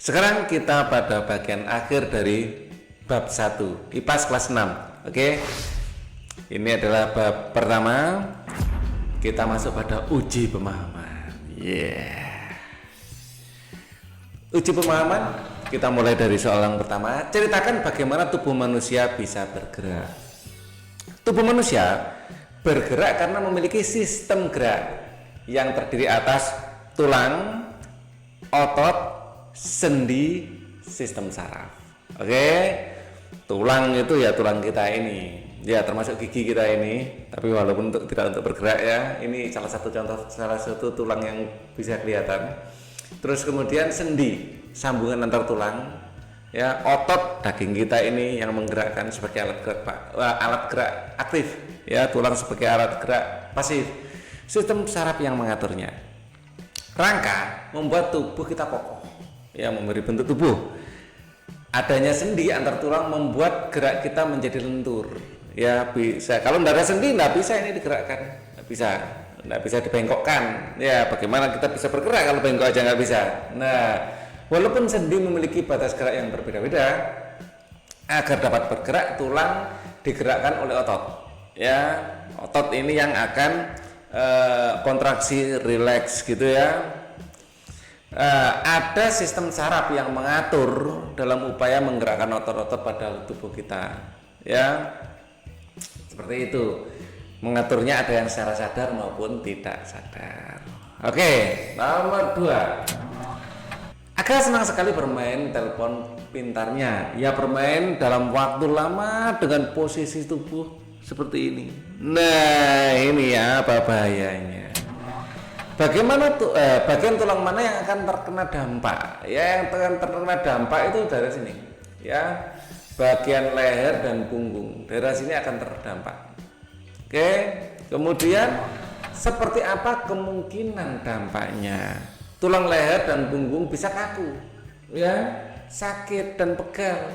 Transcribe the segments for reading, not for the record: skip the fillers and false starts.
Sekarang kita pada bagian akhir dari bab 1 IPAS kelas 6. Oke. Ini adalah bab pertama. Kita masuk pada uji pemahaman. Uji pemahaman, kita mulai dari soal yang pertama. Ceritakan bagaimana tubuh manusia bisa bergerak. Tubuh manusia bergerak karena memiliki sistem gerak yang terdiri atas tulang, otot, sendi, sistem saraf. Oke, tulang itu ya tulang kita ini, ya termasuk gigi kita ini. Tapi walaupun tidak untuk bergerak ya, ini salah satu contoh, salah satu tulang yang bisa kelihatan. Terus kemudian sendi, sambungan antar tulang, ya otot daging kita ini yang menggerakkan sebagai alat gerak aktif, ya tulang sebagai alat gerak pasif. Sistem saraf yang mengaturnya. Rangka membuat tubuh kita kokoh, ya memberi bentuk tubuh. Adanya sendi antar tulang membuat gerak kita menjadi lentur, ya bisa. Kalau tidak ada sendi nggak bisa ini digerakkan, nggak bisa dibengkokkan. Ya bagaimana kita bisa bergerak kalau bengkok aja nggak bisa. Nah, walaupun sendi memiliki batas gerak yang berbeda-beda, agar dapat bergerak tulang digerakkan oleh otot. Ya otot ini yang akan kontraksi, rileks gitu ya. Ada sistem saraf yang mengatur dalam upaya menggerakkan otot-otot pada tubuh kita, ya seperti itu. Mengaturnya ada yang secara sadar maupun tidak sadar. Oke, nomor 2. Aga senang sekali bermain telepon pintarnya. Ia bermain dalam waktu lama dengan posisi tubuh seperti ini. Nah, ini ya apa bahayanya. Bagaimana bagian tulang mana yang akan terkena dampak? Ya, yang akan terkena dampak itu dari sini. Ya, bagian leher dan punggung. Daerah sini akan terdampak. Oke. Kemudian seperti apa kemungkinan dampaknya? Tulang leher dan punggung bisa kaku, ya, sakit dan pegal.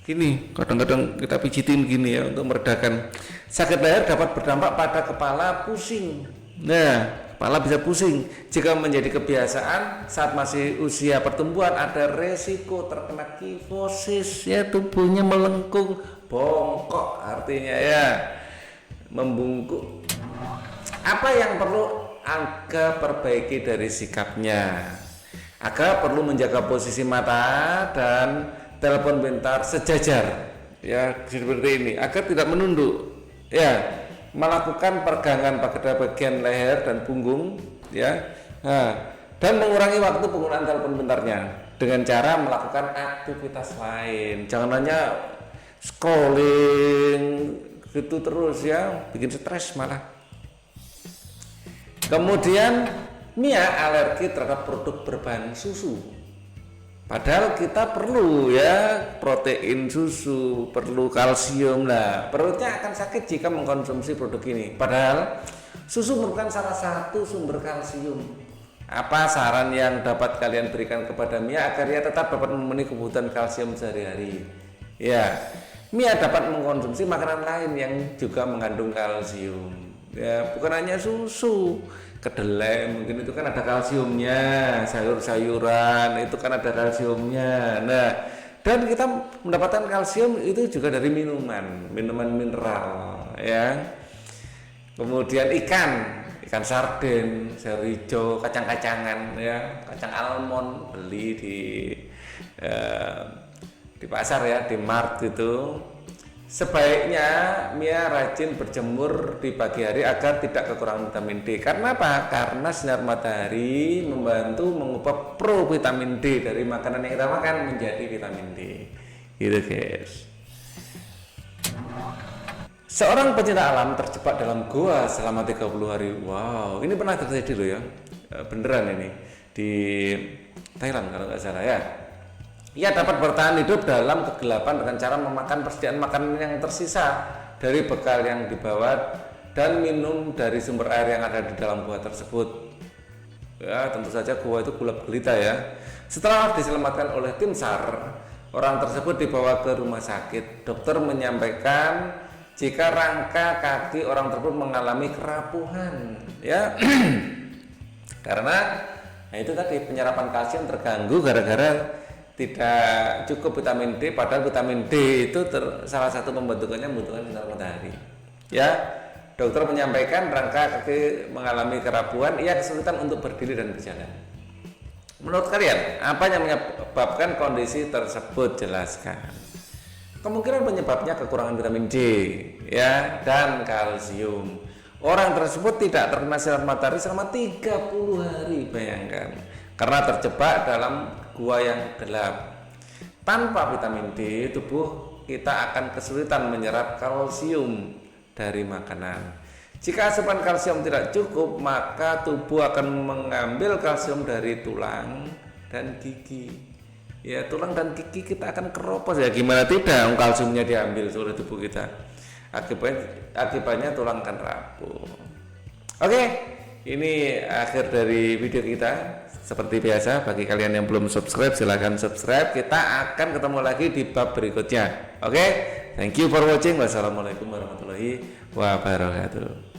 Gini, kadang-kadang kita pijitin gini ya untuk meredakan. Sakit leher dapat berdampak pada kepala pusing. Nah, kepala bisa pusing. Jika menjadi kebiasaan saat masih usia pertumbuhan, ada resiko terkena kifosis, ya tubuhnya melengkung, bongkok artinya ya, membungkuk. Apa yang perlu Aga perbaiki dari sikapnya? Aga perlu menjaga posisi mata dan telepon pintar sejajar, ya seperti ini, agar tidak menunduk, ya melakukan peregangan pada bagian leher dan punggung, ya, dan mengurangi waktu penggunaan telepon pintarnya dengan cara melakukan aktivitas lain. Jangan hanya scrolling gitu terus ya, bikin stres malah. Kemudian Mia alergi terhadap produk berbahan susu. Padahal kita perlu ya protein susu, perlu kalsium lah. Perutnya akan sakit jika mengkonsumsi produk ini. Padahal susu merupakan salah satu sumber kalsium. Apa saran yang dapat kalian berikan kepada Mia agar ia tetap dapat memenuhi kebutuhan kalsium sehari-hari? Ya, Mia dapat mengkonsumsi makanan lain yang juga mengandung kalsium. Ya, bukan hanya susu. Kedelai mungkin itu kan ada kalsiumnya, sayur-sayuran itu kan ada kalsiumnya. Nah, dan kita mendapatkan kalsium itu juga dari minuman mineral, ya. Kemudian ikan sarden, sayur hijau, kacang-kacangan, ya, kacang almond beli di pasar ya, di mart itu. Sebaiknya Mia rajin berjemur di pagi hari agar tidak kekurangan vitamin D. Karena apa? Karena sinar matahari membantu mengubah provitamin D dari makanan yang kita makan menjadi vitamin D. Gitu guys. Seorang pencinta alam terjebak dalam goa selama 30 hari. Wow, ini pernah terjadi loh ya. Beneran ini di Thailand kalau nggak salah ya. Ia dapat bertahan hidup dalam kegelapan dengan cara memakan persediaan makanan yang tersisa dari bekal yang dibawa dan minum dari sumber air yang ada di dalam gua tersebut. Ya, tentu saja gua itu gelap gulita ya. Setelah diselamatkan oleh tim SAR, orang tersebut dibawa ke rumah sakit. Dokter menyampaikan jika rangka kaki orang tersebut mengalami kerapuhan, ya. Karena itu tadi penyerapan kalsium terganggu gara-gara tidak cukup vitamin D, padahal vitamin D itu salah satu pembentukannya membutuhkan sinar matahari. Ya, dokter menyampaikan rangka kaki mengalami kerapuan, ia kesulitan untuk berdiri dan berjalan. Menurut kalian, apa yang menyebabkan kondisi tersebut? Jelaskan. Kemungkinan penyebabnya kekurangan vitamin D, ya, dan kalsium. Orang tersebut tidak terkena sinar matahari selama 30 hari, bayangkan, karena terjebak dalam gua yang gelap. Tanpa vitamin D, tubuh kita akan kesulitan menyerap kalsium dari makanan. Jika asupan kalsium tidak cukup, maka tubuh akan mengambil kalsium dari tulang dan gigi. Ya, tulang dan gigi kita akan keropos, ya gimana tidak, kalsiumnya diambil oleh tubuh kita. Akibatnya tulang akan rapuh. Oke, ini akhir dari video kita. Seperti biasa, bagi kalian yang belum subscribe, silahkan subscribe. Kita akan ketemu lagi di bab berikutnya. Oke, thank you for watching. Wassalamualaikum warahmatullahi wabarakatuh.